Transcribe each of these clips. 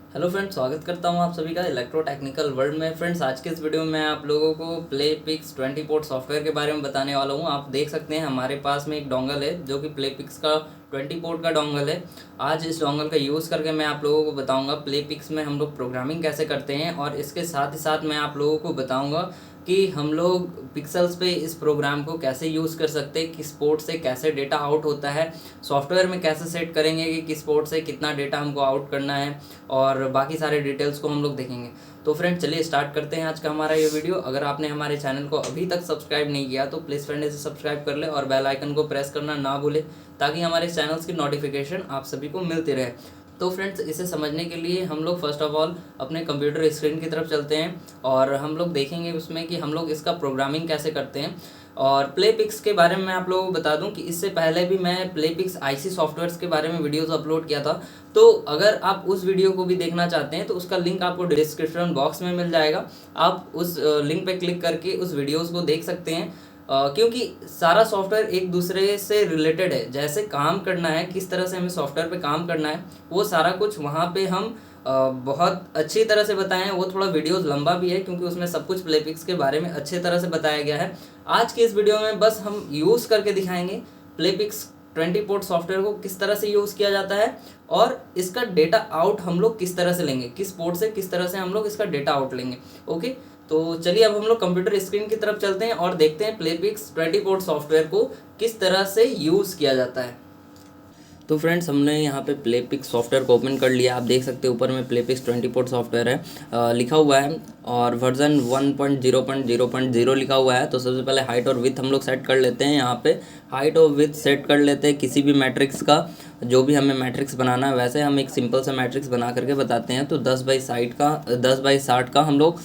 Hello friends, स्वागत करता हूं आप सभी का इलेक्ट्रो टेक्निकल वर्ल्ड में। फ्रेंड्स, आज के इस वीडियो में मैं आप लोगों को प्लेपिक्स 20 पोर्ट सॉफ्टवेयर के बारे में बताने वाला हूं। आप देख सकते हैं हमारे पास में एक डोंगल है जो कि प्लेपिक्स का 20 पोर्ट का डोंगल है। आज इस डोंगल का यूज़ करके मैं आप लोगों को बताऊंगा प्लेपिक्स में हम लोग प्रोग्रामिंग कैसे करते हैं, और इसके साथ ही साथ मैं आप लोगों को बताऊँगा कि हम लोग पिक्सल्स पे इस प्रोग्राम को कैसे यूज़ कर सकते हैं, किस पोर्ट से कैसे डेटा आउट होता है, सॉफ्टवेयर में कैसे सेट करेंगे कि किस पोर्ट से कितना डेटा हमको आउट करना है, और बाकी सारे डिटेल्स को हम लोग देखेंगे। तो फ्रेंड, चलिए स्टार्ट करते हैं आज का हमारा ये वीडियो। अगर आपने हमारे चैनल को अभी तक सब्सक्राइब नहीं किया तो प्लीज़ फ्रेंड इसे सब्सक्राइब कर ले और बेल आइकन को प्रेस करना ना भूले, ताकि हमारे चैनल्स की नोटिफिकेशन आप सभी को मिलती रहे। तो फ्रेंड्स, इसे समझने के लिए हम लोग फर्स्ट ऑफ ऑल अपने कंप्यूटर स्क्रीन की तरफ चलते हैं और हम लोग देखेंगे उसमें कि हम लोग इसका प्रोग्रामिंग कैसे करते हैं। और प्लेपिक्स के बारे में मैं आप लोगों को बता दूं कि इससे पहले भी मैं प्लेपिक्स आईसी सॉफ्टवेयर्स के बारे में वीडियोस अपलोड किया था। तो अगर आप उस वीडियो को भी देखना चाहते हैं तो उसका लिंक आपको डिस्क्रिप्शन बॉक्स में मिल जाएगा। आप उस लिंक पे क्लिक करके उस वीडियोस को देख सकते हैं, क्योंकि सारा सॉफ्टवेयर एक दूसरे से रिलेटेड है। जैसे काम करना है, किस तरह से हमें सॉफ्टवेयर पे काम करना है, वो सारा कुछ वहाँ पे हम बहुत अच्छी तरह से बताएं हैं। वो थोड़ा वीडियोस लंबा भी है क्योंकि उसमें सब कुछ प्लेपिक्स के बारे में अच्छे तरह से बताया गया है। आज के इस वीडियो में बस हम यूज़ करके दिखाएंगे प्लेपिक्स 20 पोर्ट सॉफ्टवेयर को किस तरह से यूज़ किया जाता है, और इसका डेटा आउट हम लोग किस तरह से लेंगे, किस पोर्ट से किस तरह से हम लोग इसका डेटा आउट लेंगे। ओके, तो चलिए अब हम लोग कंप्यूटर स्क्रीन की तरफ चलते हैं और देखते हैं प्लेपिक्स 20 पोर्ट सॉफ्टवेयर को किस तरह से यूज़ किया जाता है। तो फ्रेंड्स, हमने यहाँ पे प्लेपिक्स सॉफ्टवेयर को ओपन कर लिया। आप देख सकते हैं ऊपर में प्लेपिक्स 20 पोर्ट सॉफ्टवेयर है लिखा हुआ है, और वर्जन 1.0.0.0 लिखा हुआ है। तो सबसे पहले हाइट और विथ हम लोग सेट कर लेते हैं। यहाँ पे हाइट और विथ सेट कर लेते हैं किसी भी मैट्रिक्स का, जो भी हमें मैट्रिक्स बनाना है। वैसे हम एक सिंपल सा मैट्रिक्स बना करके बताते हैं। तो 10/60 का हम लोग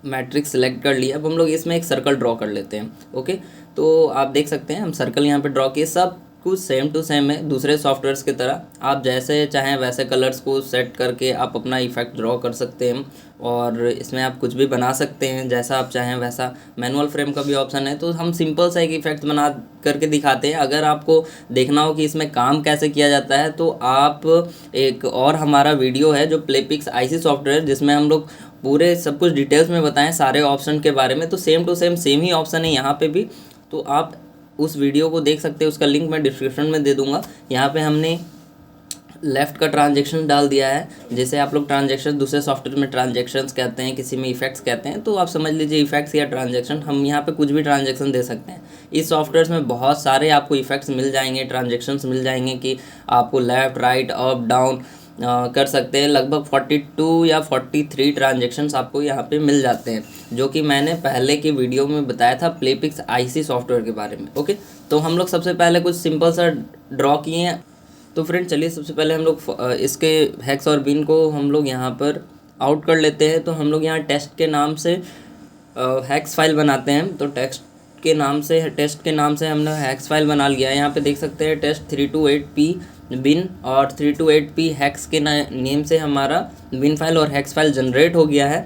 मैट्रिक्स सेलेक्ट कर लिया। अब हम लोग इसमें एक सर्कल ड्रॉ कर लेते हैं। ओके, तो आप देख सकते हैं हम सर्कल यहाँ पे ड्रॉ किए। सब कुछ सेम टू सेम है दूसरे सॉफ्टवेयर्स की तरह। आप जैसे चाहें वैसे कलर्स को सेट करके आप अपना इफेक्ट ड्रॉ कर सकते हैं, और इसमें आप कुछ भी बना सकते हैं जैसा आप चाहें वैसा। मैनुअल फ्रेम का भी ऑप्शन है। तो हम सिंपल सा एक इफेक्ट बना करके दिखाते हैं। अगर आपको देखना हो कि इसमें काम कैसे किया जाता है तो आप एक और हमारा वीडियो है जो प्लेपिक्स आईसी सॉफ्टवेयर, जिसमें हम लोग पूरे सब कुछ डिटेल्स में बताएं सारे ऑप्शन के बारे में। तो सेम टू सेम ही ऑप्शन है यहाँ पे भी। तो आप उस वीडियो को देख सकते हैं, उसका लिंक मैं डिस्क्रिप्शन में दे दूंगा। यहाँ पे हमने लेफ़्ट का ट्रांजेक्शन डाल दिया है। जैसे आप लोग ट्रांजेक्शन दूसरे सॉफ्टवेयर में ट्रांजेक्शन्स कहते हैं, किसी में इफेक्ट्स कहते हैं, तो आप समझ लीजिए इफेक्ट्स या ट्रांजेक्शन। हम यहाँ पे कुछ भी ट्रांजेक्शन दे सकते हैं। इस सॉफ्टवेयर में बहुत सारे आपको इफेक्ट्स मिल जाएंगे, ट्रांजेक्शन्स मिल जाएंगे कि आपको लेफ़्ट राइट अप डाउन कर सकते हैं। लगभग 42 या 43 ट्रांजेक्शन्स आपको यहाँ पे मिल जाते हैं, जो कि मैंने पहले की वीडियो में बताया था प्लेपिक्स आईसी सॉफ्टवेयर के बारे में। ओके, तो हम लोग सबसे पहले कुछ सिंपल सा ड्रॉ किए हैं। तो फ्रेंड, चलिए सबसे पहले हम लोग इसके हेक्स और बिन को हम लोग यहाँ पर आउट कर लेते हैं। तो हम लोग यहाँ टेस्ट के नाम से हेक्स फाइल बनाते हैं। तो टेस्ट के नाम से हमने हेक्स फाइल बना लिया है। यहाँ पे देख सकते हैं टेस्ट 328p बिन और 328p हेक्स के नेम से हमारा बिन फाइल और हेक्स फाइल जनरेट हो गया है।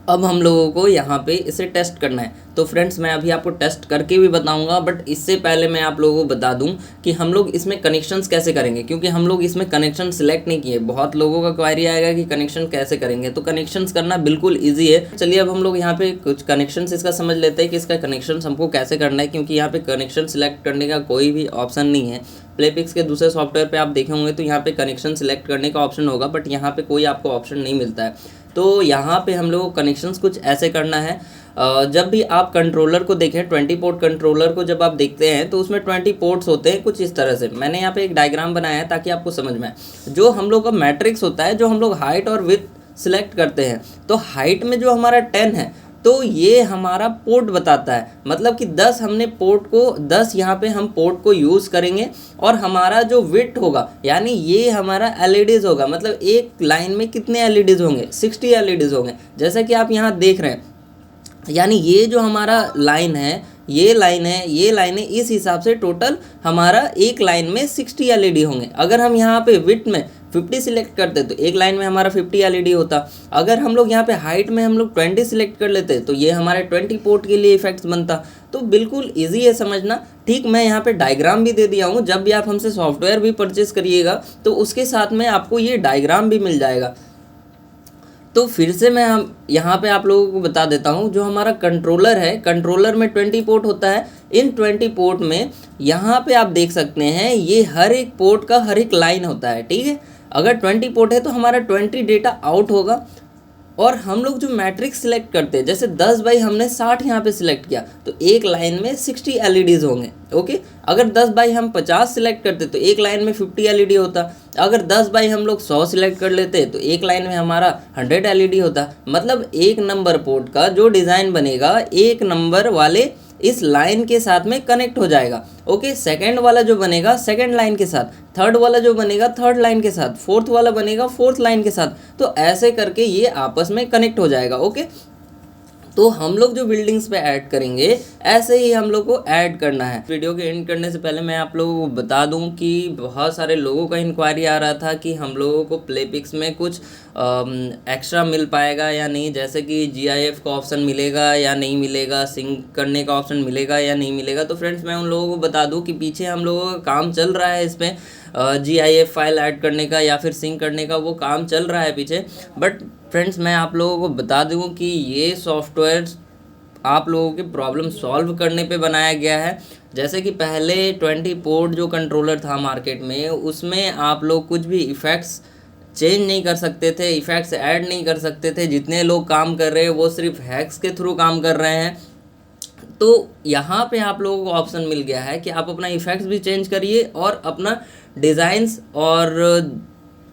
अब हम लोगों को यहाँ पे इसे टेस्ट करना है। तो फ्रेंड्स, मैं अभी आपको टेस्ट करके भी बताऊंगा, बट इससे पहले मैं आप लोगों को बता दूं कि हम लोग इसमें कनेक्शंस कैसे करेंगे, क्योंकि हम लोग इसमें कनेक्शन सिलेक्ट नहीं किए। बहुत लोगों का क्वेरी आएगा कि कनेक्शन कैसे करेंगे, तो कनेक्शंस करना बिल्कुल ईजी है। चलिए अब हम लोग यहाँ पे कुछ कनेक्शंस इसका समझ लेते हैं कि इसका कनेक्शन हमको कैसे करना है, क्योंकि यहाँ पे कनेक्शन सिलेक्ट करने का कोई भी ऑप्शन नहीं है। प्लेपिक्स के दूसरे सॉफ्टवेयर पे आप देखे होंगे तो यहाँ पे कनेक्शन सिलेक्ट करने का ऑप्शन होगा, बट यहाँ पे कोई आपको ऑप्शन नहीं मिलता है। तो यहाँ पे हम लोग कनेक्शंस कुछ ऐसे करना है। जब भी आप कंट्रोलर को देखें, 20 पोर्ट कंट्रोलर को जब आप देखते हैं तो उसमें 20 पोर्ट्स होते हैं कुछ इस तरह से। मैंने यहाँ पे एक डायग्राम बनाया है ताकि आपको समझ में आए। जो हम लोग का मैट्रिक्स होता है, जो हम लोग हाइट और विड्थ सिलेक्ट करते हैं, तो हाइट में जो हमारा 10 है, तो ये हमारा पोर्ट बताता है। मतलब कि 10 हमने पोर्ट को 10 यहाँ पे हम पोर्ट को यूज़ करेंगे, और हमारा जो विड्थ होगा यानी ये हमारा एलईडीज़ होगा। मतलब एक लाइन में कितने एलईडीज़ होंगे, 60 एलईडीज़ होंगे, जैसा कि आप यहाँ देख रहे हैं। यानी ये जो हमारा लाइन है, ये लाइन है, इस हिसाब से टोटल हमारा एक लाइन में 60 एलईडी होंगे। अगर हम यहाँ पे विड्थ में 50 सिलेक्ट करते तो एक लाइन में हमारा 50 एलईडी होता। अगर हम लोग यहाँ पे हाइट में हम लोग 20 सिलेक्ट कर लेते तो ये हमारे 20 पोर्ट के लिए इफेक्ट्स बनता। तो बिल्कुल ईजी है समझना। ठीक, मैं यहाँ पे डायग्राम भी दे दिया हूँ, जब भी आप हमसे सॉफ्टवेयर भी परचेस करिएगा तो उसके साथ में आपको ये डायग्राम भी मिल जाएगा। तो फिर से मैं हम यहाँ पे आप लोगों को बता देता हूँ, जो हमारा कंट्रोलर है, कंट्रोलर में 20 पोर्ट होता है। इन 20 पोर्ट में यहाँ पे आप देख सकते हैं ये हर एक पोर्ट का हर एक लाइन होता है। ठीक है, अगर 20 पोर्ट है तो हमारा 20 डेटा आउट होगा। और हम लोग जो मैट्रिक्स सिलेक्ट करते हैं, जैसे 10 बाई हमने 60 यहाँ पे सिलेक्ट किया तो एक लाइन में 60 एलईडीज़ होंगे। ओके, अगर 10 बाई हम 50 सिलेक्ट करते तो एक लाइन में 50 एलईडी होता। अगर 10 बाई हम लोग 100 सिलेक्ट कर लेते तो एक लाइन में हमारा 100 एलईडी होता। मतलब एक नंबर पोर्ट का जो डिज़ाइन बनेगा एक नंबर वाले इस लाइन के साथ में कनेक्ट हो जाएगा। ओके, सेकंड वाला जो बनेगा सेकंड लाइन के साथ, थर्ड वाला जो बनेगा थर्ड लाइन के साथ, फोर्थ वाला बनेगा फोर्थ लाइन के साथ। तो ऐसे करके ये आपस में कनेक्ट हो जाएगा। ओके, तो हम लोग जो बिल्डिंग्स पे ऐड करेंगे ऐसे ही हम लोग को ऐड करना है। वीडियो के एंड करने से पहले मैं आप लोगों को बता दूं कि बहुत सारे लोगों का इंक्वायरी आ रहा था कि हम लोगों को प्लेपिक्स में कुछ एक्स्ट्रा मिल पाएगा या नहीं, जैसे कि GIF का ऑप्शन मिलेगा या नहीं मिलेगा, सिंक करने का ऑप्शन मिलेगा या नहीं मिलेगा। तो फ्रेंड्स मैं उन लोगों को बता दूं कि पीछे हम लोगों का काम चल रहा है इस पर, GIF फाइल ऐड करने का या फिर सिंक करने का, वो काम चल रहा है पीछे। बट फ्रेंड्स मैं आप लोगों को बता दूं कि ये सॉफ्टवेयर आप लोगों के प्रॉब्लम सॉल्व करने पे बनाया गया है। जैसे कि पहले 20 पोर्ट जो कंट्रोलर था मार्केट में, उसमें आप लोग कुछ भी इफ़ेक्ट्स चेंज नहीं कर सकते थे, इफ़ेक्ट्स ऐड नहीं कर सकते थे। जितने लोग काम कर रहे हैं वो सिर्फ हैक्स के थ्रू काम कर रहे हैं। तो यहाँ पे आप लोगों को ऑप्शन मिल गया है कि आप अपना इफ़ेक्ट्स भी चेंज करिए और अपना डिज़ाइंस और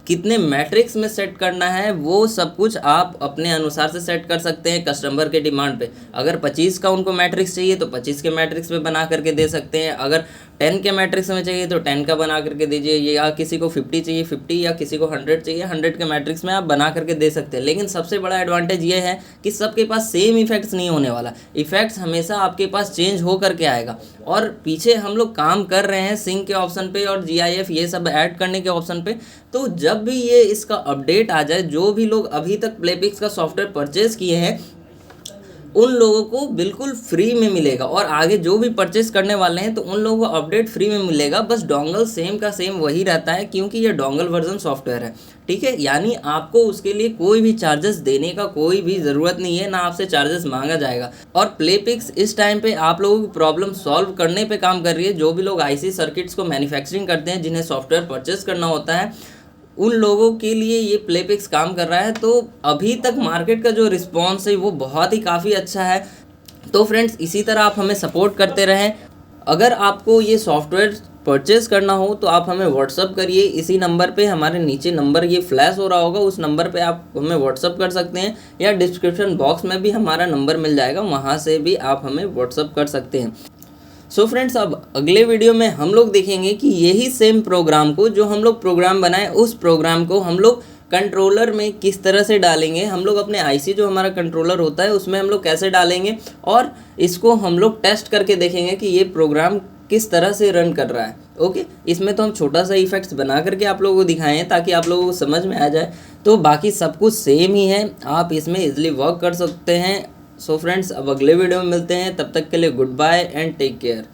कितने मैट्रिक्स में सेट करना है वो सब कुछ आप अपने अनुसार से सेट कर सकते हैं कस्टमर के डिमांड पे। अगर 25 का उनको मैट्रिक्स चाहिए तो 25 के मैट्रिक्स में बना करके दे सकते हैं। अगर 10 के मैट्रिक्स में चाहिए तो 10 का बना करके दीजिए, या किसी को 50 चाहिए 50, या किसी को 100 चाहिए 100 के मैट्रिक्स में आप बना करके दे सकते हैं। लेकिन सबसे बड़ा एडवांटेज ये है कि सबके पास सेम इफेक्ट्स नहीं होने वाला। इफेक्ट्स हमेशा आपके पास चेंज हो करके आएगा। और पीछे हम लोग काम कर रहे हैं सिंक के ऑप्शन पे और GIF ये सब ऐड करने के ऑप्शन पे। तो जब भी ये इसका अपडेट आ जाए, जो भी लोग अभी तक प्लेपिक्स का सॉफ्टवेयर परचेज किए हैं उन लोगों को बिल्कुल फ्री में मिलेगा, और आगे जो भी परचेस करने वाले हैं तो उन लोगों को अपडेट फ्री में मिलेगा। बस डोंगल सेम का सेम वही रहता है, क्योंकि ये डोंगल वर्जन सॉफ्टवेयर है। ठीक है, यानी आपको उसके लिए कोई भी चार्जेस देने का कोई भी ज़रूरत नहीं है, ना आपसे चार्जेस मांगा जाएगा। और प्लेपिक्स इस टाइम पे आप लोगों की प्रॉब्लम सॉल्व करने पे काम कर रही है। जो भी लोग IC सर्किट्स को मैन्युफैक्चरिंग करते हैं, जिन्हें सॉफ्टवेयर परचेस करना होता है, उन लोगों के लिए ये प्लेपिक्स काम कर रहा है। तो अभी तक मार्केट का जो रिस्पॉन्स है वो बहुत ही काफ़ी अच्छा है। तो फ्रेंड्स इसी तरह आप हमें सपोर्ट करते रहें। अगर आपको ये सॉफ्टवेयर परचेज़ करना हो तो आप हमें व्हाट्सअप करिए। इसी नंबर पे, हमारे नीचे नंबर ये फ्लैश हो रहा होगा, उस नंबर पे आप हमें व्हाट्सअप कर सकते हैं, या डिस्क्रिप्शन बॉक्स में भी हमारा नंबर मिल जाएगा, वहाँ से भी आप हमें व्हाट्सअप कर सकते हैं। सो फ्रेंड्स अब अगले वीडियो में हम लोग देखेंगे कि यही सेम प्रोग्राम को, जो हम लोग प्रोग्राम बनाए, उस प्रोग्राम को हम लोग कंट्रोलर में किस तरह से डालेंगे। हम लोग अपने IC जो हमारा कंट्रोलर होता है उसमें हम लोग कैसे डालेंगे, और इसको हम लोग टेस्ट करके देखेंगे कि ये प्रोग्राम किस तरह से रन कर रहा है। ओके, इसमें तो हम छोटा सा इफेक्ट्स बना करके आप लोगों को दिखाएं हैं ताकि आप लोगों को समझ में आ जाए। तो बाकी सब कुछ सेम ही है, आप इसमें इजीली वर्क कर सकते हैं। सो फ्रेंड्स अब अगले वीडियो में मिलते हैं, तब तक के लिए goodbye and take care.